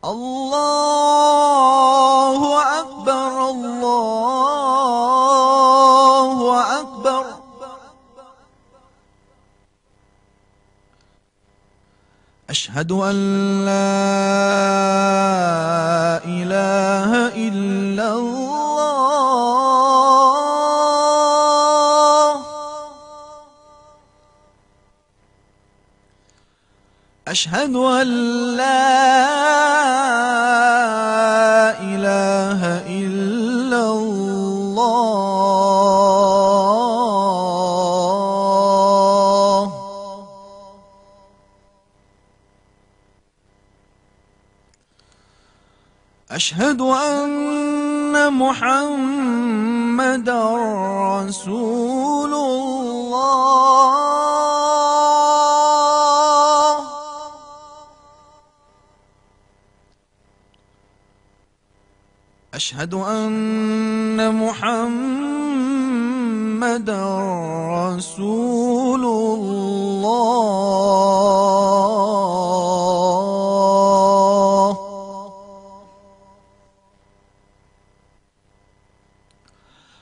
الله أكبر الله أكبر. أشهد أن لا إله إلا الله. أشهد أن لا إله إلا الله. أشهد أن محمدًا رسول الله. أشهد أن محمدًا رسول الله.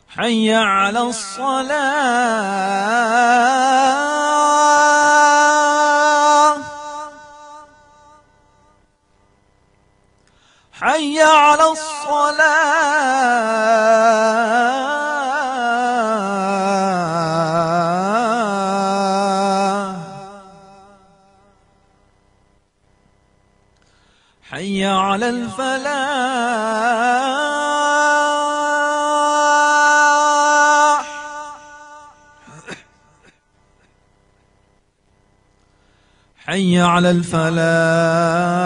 حي على الصلاة. حي على الصلاة. حي على الفلاح. حي على الفلاح.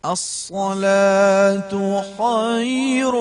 الصلاة خير